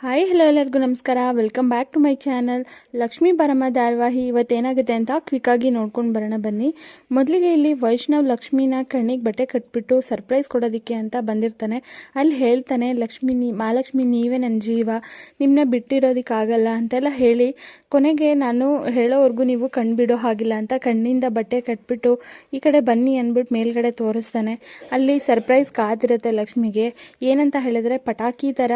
Hi hello ಎಲ್ಲರಿಗೂ ನಮಸ್ಕಾರ. Welcome back to my channel. Lakshmi ಪರಮ ಧಾರಾವಾಹಿ ಇವತ್ತೇನಾಗುತ್ತೆ ಅಂತ ಕ್ವಿಕ್ಕಾಗಿ ನೋಡ್ಕೊಂಡು ಬರೋಣ ಬನ್ನಿ. ಮೊದಲಿಗೆ ಇಲ್ಲಿ ವೈಷ್ಣವ್ ಲಕ್ಷ್ಮೀನ ಕಣ್ಣಿಗೆ ಬಟ್ಟೆ ಕಟ್ಬಿಟ್ಟು ಸರ್ಪ್ರೈಸ್ ಕೊಡೋದಕ್ಕೆ ಅಂತ ಬಂದಿರ್ತಾನೆ. ಅಲ್ಲಿ ಹೇಳ್ತಾನೆ, ಮಹಾಲಕ್ಷ್ಮಿ ನೀವೇ ನನ್ನ ಜೀವ, ನಿಮ್ಮನ್ನ ಬಿಟ್ಟಿರೋದಕ್ಕಾಗಲ್ಲ ಅಂತೆಲ್ಲ ಹೇಳಿ ಕೊನೆಗೆ ನಾನು ಹೇಳೋವರೆಗೂ ನೀವು ಕಣ್ಬಿಡೋ ಹಾಗಿಲ್ಲ ಅಂತ ಕಣ್ಣಿಂದ ಬಟ್ಟೆ ಕಟ್ಬಿಟ್ಟು ಈ ಕಡೆ ಬನ್ನಿ ಅಂದ್ಬಿಟ್ಟು ಮೇಲ್ಗಡೆ ತೋರಿಸ್ತಾನೆ. ಅಲ್ಲಿ ಸರ್ಪ್ರೈಸ್ ಕಾದಿರುತ್ತೆ ಲಕ್ಷ್ಮಿಗೆ. ಏನಂತ ಹೇಳಿದ್ರೆ ಪಟಾಕಿ ಥರ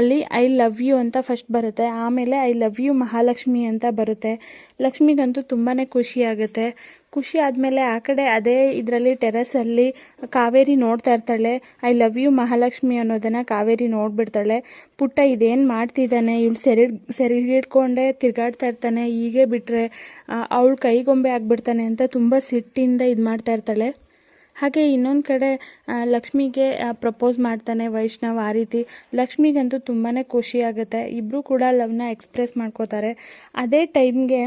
ಅಲ್ಲಿ ಐ ಲವ್ ಯು ಅಂತ ಫಸ್ಟ್ ಬರುತ್ತೆ, ಆಮೇಲೆ ಐ ಲವ್ ಯು ಮಹಾಲಕ್ಷ್ಮಿ ಅಂತ ಬರುತ್ತೆ. ಲಕ್ಷ್ಮಿಗಂತೂ ತುಂಬಾ ಖುಷಿ ಆಗುತ್ತೆ. ಖುಷಿ ಆದಮೇಲೆ ಆ ಕಡೆ ಅದೇ ಇದರಲ್ಲಿ ಟೆರಸಲ್ಲಿ ಕಾವೇರಿ ನೋಡ್ತಾ ಇರ್ತಾಳೆ. ಐ ಲವ್ ಯು ಮಹಾಲಕ್ಷ್ಮಿ ಅನ್ನೋದನ್ನು ಕಾವೇರಿ ನೋಡ್ಬಿಡ್ತಾಳೆ. ಪುಟ್ಟ ಇದೇನು ಮಾಡ್ತಿದ್ದಾನೆ, ಇವಳು ಸೆರೆಗಿಡ್ಕೊಂಡೇ ತಿರುಗಾಡ್ತಾ ಇರ್ತಾನೆ, ಹೀಗೆ ಬಿಟ್ಟರೆ ಅವಳು ಕೈಗೊಂಬೆ ಆಗಿಬಿಡ್ತಾನೆ ಅಂತ ತುಂಬ ಸಿಟ್ಟಿಂದ ಇದು ಮಾಡ್ತಾ ಇರ್ತಾಳೆ. ಹಾಗೆ ಇನ್ನೊಂದು ಕಡೆ ಲಕ್ಷ್ಮಿಗೆ ಪ್ರಪೋಸ್ ಮಾಡ್ತಾನೆ ವೈಷ್ಣವ್. ಆ ರೀತಿ ಲಕ್ಷ್ಮಿಗಂತೂ ತುಂಬಾ ಖುಷಿ ಆಗುತ್ತೆ. ಇಬ್ಬರು ಕೂಡ ಲವ್ನ ಎಕ್ಸ್ಪ್ರೆಸ್ ಮಾಡ್ಕೋತಾರೆ. ಅದೇ ಟೈಮ್ಗೆ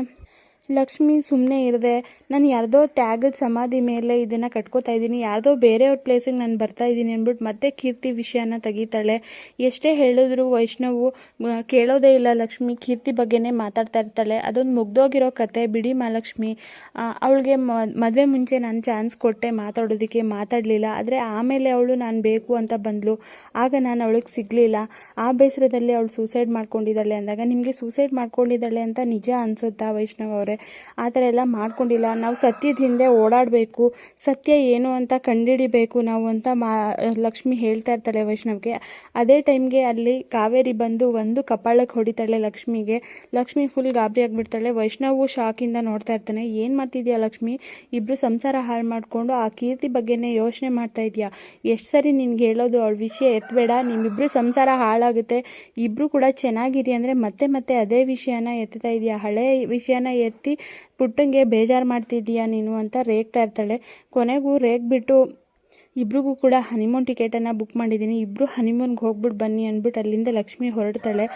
ಲಕ್ಷ್ಮಿ ಸುಮ್ಮನೆ ಇರದೆ ನಾನು ಯಾರ್ದೋ ತ್ಯಾಗದ ಸಮಾಧಿ ಮೇಲೆ ಇದನ್ನು ಕಟ್ಕೋತಾ ಇದ್ದೀನಿ, ಯಾರ್ದೋ ಬೇರೆಯವ್ರ ಪ್ಲೇಸಿಗೆ ನಾನು ಬರ್ತಾ ಇದ್ದೀನಿ ಅಂದ್ಬಿಟ್ಟು ಮತ್ತೆ ಕೀರ್ತಿ ವಿಷಯನ ತೆಗಿತಾಳೆ. ಎಷ್ಟೇ ಹೇಳಿದ್ರು ವೈಷ್ಣವು ಕೇಳೋದೇ ಇಲ್ಲ. ಲಕ್ಷ್ಮಿ ಕೀರ್ತಿ ಬಗ್ಗೆನೇ ಮಾತಾಡ್ತಾ ಇರ್ತಾಳೆ. ಅದೊಂದು ಮುಗ್ದೋಗಿರೋ ಕತೆ ಬಿಡಿ ಮಹಾಲಕ್ಷ್ಮಿ. ಅವಳಿಗೆ ಮದುವೆ ಮುಂಚೆ ನಾನು ಚಾನ್ಸ್ ಕೊಟ್ಟೆ ಮಾತಾಡೋದಕ್ಕೆ, ಮಾತಾಡಲಿಲ್ಲ. ಆದರೆ ಆಮೇಲೆ ಅವಳು ನಾನು ಬೇಕು ಅಂತ ಬಂದಳು, ಆಗ ನಾನು ಅವಳಿಗೆ ಸಿಗಲಿಲ್ಲ. ಆ ಬೇಸರದಲ್ಲಿ ಅವಳು ಸೂಸೈಡ್ ಮಾಡ್ಕೊಂಡಿದ್ದಾಳೆ ಅಂದಾಗ ನಿಮಗೆ ಸೂಸೈಡ್ ಮಾಡ್ಕೊಂಡಿದ್ದಾಳೆ ಅಂತ ನಿಜ ಅನಿಸುತ್ತಾ ವೈಷ್ಣವ್ ಅವರೇ? ಆ ಥರ ಎಲ್ಲ ಮಾಡ್ಕೊಂಡಿಲ್ಲ. ನಾವು ಸತ್ಯದ ಹಿಂದೆ ಓಡಾಡಬೇಕು, ಸತ್ಯ ಏನು ಅಂತ ಕಂಡುಹಿಡಿಬೇಕು ನಾವು ಅಂತ ಲಕ್ಷ್ಮಿ ಹೇಳ್ತಾ ಇರ್ತಾಳೆ ವೈಷ್ಣವ್ಗೆ. ಅದೇ ಟೈಮ್ಗೆ ಅಲ್ಲಿ ಕಾವೇರಿ ಬಂದು ಒಂದು ಕಪಾಳಕ್ಕೆ ಹೊಡಿತಾಳೆ ಲಕ್ಷ್ಮಿಗೆ. ಲಕ್ಷ್ಮಿ ಫುಲ್ ಗಾಬರಿ ಆಗಿಬಿಡ್ತಾಳೆ. ವೈಷ್ಣವು ಶಾಕಿಂದ ನೋಡ್ತಾ ಇರ್ತಾನೆ. ಏನು ಮಾಡ್ತಿದ್ಯಾ ಲಕ್ಷ್ಮಿ, ಇಬ್ಬರು ಸಂಸಾರ ಹಾಳು ಮಾಡಿಕೊಂಡು ಆ ಕೀರ್ತಿ ಬಗ್ಗೆನೇ ಯೋಚನೆ ಮಾಡ್ತಾ ಇದೆಯಾ? ಎಷ್ಟು ಸರಿ ನಿನ್ಗೆ ಹೇಳೋದು, ಅವಳ ವಿಷಯ ಎತ್ತಬೇಡ, ನಿಮ್ಮಿಬ್ಬರು ಸಂಸಾರ ಹಾಳಾಗುತ್ತೆ, ಇಬ್ಬರು ಕೂಡ ಚೆನ್ನಾಗಿರಿ ಅಂದರೆ ಮತ್ತೆ ಮತ್ತೆ ಅದೇ ವಿಷಯನ ಎತ್ತಾ ಇದೆಯಾ? ಹಳೆ ವಿಷಯನ ಎತ್ತಿ ಪುಟ್ಟಂಗೆ ಬೇಜಾರು ಮಾಡ್ತಿದ್ದೀಯಾ ನೀನು ಅಂತ ರೇಗ್ತಾ ಇರ್ತಾಳೆ. ಕೊನೆಗೂ ರೇಗ್ಬಿಟ್ಟು ಇಬ್ರಿಗೂ ಕೂಡ ಹನಿಮೂನ್ ಟಿಕೆಟನ್ನು ಬುಕ್ ಮಾಡಿದ್ದೀನಿ, ಇಬ್ಬರು ಹನಿಮೂನ್ಗೆ ಹೋಗ್ಬಿಟ್ಟು ಬನ್ನಿ ಅಂದ್ಬಿಟ್ಟು ಅಲ್ಲಿಂದ ಲಕ್ಷ್ಮಿ ಹೊರಡ್ತಾಳೆ.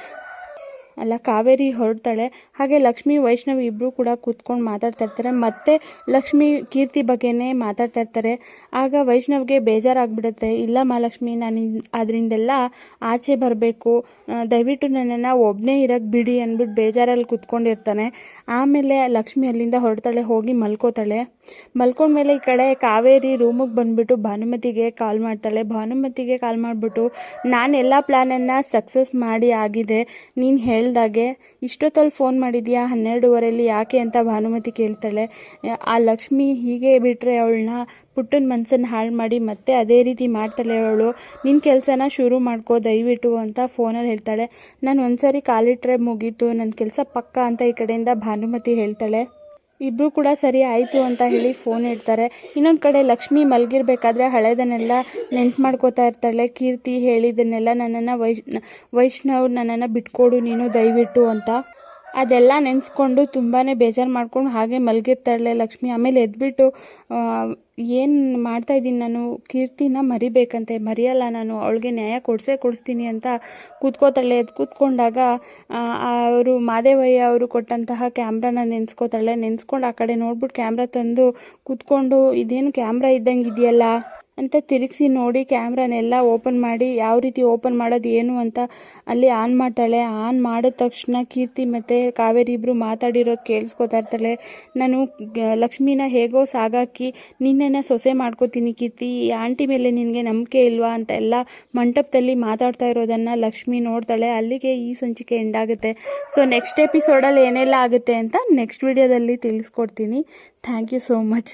ಕಾವೇರಿ ಹೊರಡ್ತಾಳೆ. ಹಾಗೆ ಲಕ್ಷ್ಮಿ ವೈಷ್ಣವಿ ಇಬ್ಬರು ಕೂಡ ಕೂತ್ಕೊಂಡು ಮಾತಾಡ್ತಾ ಇರ್ತಾರೆ. ಮತ್ತೆ ಲಕ್ಷ್ಮಿ ಕೀರ್ತಿ ಬಗ್ಗೆನೇ ಮಾತಾಡ್ತಾ ಇರ್ತಾರೆ. ಆಗ ವೈಷ್ಣವ್ಗೆ ಬೇಜಾರಾಗ್ಬಿಡುತ್ತೆ. ಇಲ್ಲ ಮಹಾಲಕ್ಷ್ಮಿ, ನಾನು ಅದರಿಂದೆಲ್ಲ ಆಚೆ ಬರಬೇಕು, ದಯವಿಟ್ಟು ನನ್ನನ್ನು ಒಬ್ಬನೇ ಇರೋಕ್ಕೆ ಬಿಡಿ ಅಂದ್ಬಿಟ್ಟು ಬೇಜಾರಲ್ಲಿ ಕೂತ್ಕೊಂಡಿರ್ತಾನೆ. ಆಮೇಲೆ ಲಕ್ಷ್ಮಿ ಅಲ್ಲಿಂದ ಹೊರಡ್ತಾಳೆ, ಹೋಗಿ ಮಲ್ಕೋತಾಳೆ. ಮಲ್ಕೊಂಡ್ಮೇಲೆ ಈ ಕಡೆ ಕಾವೇರಿ ರೂಮಿಗೆ ಬಂದುಬಿಟ್ಟು ಭಾನುಮತಿಗೆ ಕಾಲ್ ಮಾಡ್ತಾಳೆ. ಭಾನುಮತಿಗೆ ಕಾಲ್ ಮಾಡಿಬಿಟ್ಟು ನಾನು ಎಲ್ಲ ಪ್ಲ್ಯಾನನ್ನು ಸಕ್ಸಸ್ ಮಾಡಿ ಆಗಿದೆ, ನೀನು ಹೇಳ್ದಾಗೆ ಇಷ್ಟೊತ್ತಲ್ಲಿ ಫೋನ್ ಮಾಡಿದ್ಯಾ 12:15 ಯಾಕೆ ಅಂತ ಭಾನುಮತಿ ಕೇಳ್ತಾಳೆ. ಆ ಲಕ್ಷ್ಮಿ ಹೀಗೆ ಬಿಟ್ಟರೆ ಅವಳನ್ನ ಪುಟ್ಟನ ಮನಸ್ಸನ್ನು ಹಾಳು ಮಾಡಿ ಮತ್ತೆ ಅದೇ ರೀತಿ ಮಾಡ್ತಾಳೆ ಅವಳು. ನಿನ್ನ ಕೆಲಸನ ಶುರು ಮಾಡ್ಕೋ ದಯವಿಟ್ಟು ಅಂತ ಫೋನಲ್ಲಿ ಹೇಳ್ತಾಳೆ. ನಾನು ಒಂದ್ಸರಿ ಕಾಲಿಟ್ರೆ ಮುಗೀತು, ನನ್ನ ಕೆಲಸ ಪಕ್ಕ ಅಂತ ಈ ಕಡೆಯಿಂದ ಭಾನುಮತಿ ಹೇಳ್ತಾಳೆ. ಇಬ್ಬರು ಕೂಡ ಸರಿ ಆಯಿತು ಅಂತ ಹೇಳಿ ಫೋನ್ ಇಡ್ತಾರೆ. ಇನ್ನೊಂದು ಕಡೆ ಲಕ್ಷ್ಮಿ ಮಲಗಿರ್ಬೇಕಾದ್ರೆ ಹಳೆದನ್ನೆಲ್ಲ ನೆನ್ಪು ಮಾಡ್ಕೋತಾ ಇರ್ತಾಳೆ. ಕೀರ್ತಿ ಹೇಳಿದ್ದನ್ನೆಲ್ಲ, ನನ್ನನ್ನು ವೈಷ್ಣವ್ ನನ್ನನ್ನು ಬಿಟ್ಕೊಡು ನೀನು ದಯವಿಟ್ಟು ಅಂತ. ಅದೆಲ್ಲ ನೆನೆಸ್ಕೊಂಡು ತುಂಬಾ ಬೇಜಾರು ಮಾಡ್ಕೊಂಡು ಹಾಗೆ ಮಲಗಿರ್ತಾಳೆ ಲಕ್ಷ್ಮಿ. ಆಮೇಲೆ ಎದ್ಬಿಟ್ಟು ಏನು ಮಾಡ್ತಾಯಿದ್ದೀನಿ ನಾನು, ಕೀರ್ತಿನ ಮರಿಬೇಕಂತೆ, ಮರೆಯಲ್ಲ ನಾನು, ಅವಳಿಗೆ ನ್ಯಾಯ ಕೊಡಿಸ್ತೀನಿ ಅಂತ ಕೂತ್ಕೋತಾಳೆ. ಎದ್ದು ಕೂತ್ಕೊಂಡಾಗ ಅವರು ಮಾದೇವಯ್ಯ ಅವರು ಕೊಟ್ಟಂತಹ ಕ್ಯಾಮ್ರಾನ ನೆನೆಸ್ಕೊಂಡು ಆ ಕಡೆ ನೋಡ್ಬಿಟ್ಟು ಕ್ಯಾಮ್ರಾ ತಂದು ಕೂತ್ಕೊಂಡು ಇದೇನು ಕ್ಯಾಮ್ರಾ ಇದ್ದಂಗೆ ಇದೆಯಲ್ಲ ಅಂತ ತಿರುಗಿಸಿ ನೋಡಿ ಕ್ಯಾಮ್ರಾನೆಲ್ಲ ಓಪನ್ ಮಾಡಿ ಯಾವ ರೀತಿ ಓಪನ್ ಮಾಡೋದು ಏನು ಅಂತ ಅಲ್ಲಿ ಆನ್ ಮಾಡ್ತಾಳೆ. ಆನ್ ಮಾಡಿದ ತಕ್ಷಣ ಕೀರ್ತಿ ಮತ್ತು ಕಾವೇರಿ ಇಬ್ಬರು ಮಾತಾಡಿರೋದು ಕೇಳಿಸ್ಕೊತಾ ಇರ್ತಾಳೆ. ನಾನು ಲಕ್ಷ್ಮಿನ ಹೇಗೋ ಸಾಗಾಕಿ ನಿನ್ನನ್ನು ಸೊಸೆ ಮಾಡ್ಕೋತೀನಿ ಕೀರ್ತಿ, ಈ ಆಂಟಿ ಮೇಲೆ ನಿನಗೆ ನಂಬಿಕೆ ಇಲ್ವಾ ಅಂತ ಎಲ್ಲ ಮಂಟಪದಲ್ಲಿ ಮಾತಾಡ್ತಾ ಇರೋದನ್ನು ಲಕ್ಷ್ಮಿ ನೋಡ್ತಾಳೆ. ಅಲ್ಲಿಗೆ ಈ ಸಂಚಿಕೆ ಎಂಡಾಗುತ್ತೆ. ಸೊ ನೆಕ್ಸ್ಟ್ ಎಪಿಸೋಡಲ್ಲಿ ಏನೆಲ್ಲ ಆಗುತ್ತೆ ಅಂತ ನೆಕ್ಸ್ಟ್ ವಿಡಿಯೋದಲ್ಲಿ ತಿಳಿಸ್ಕೊಡ್ತೀನಿ. Thank you so much.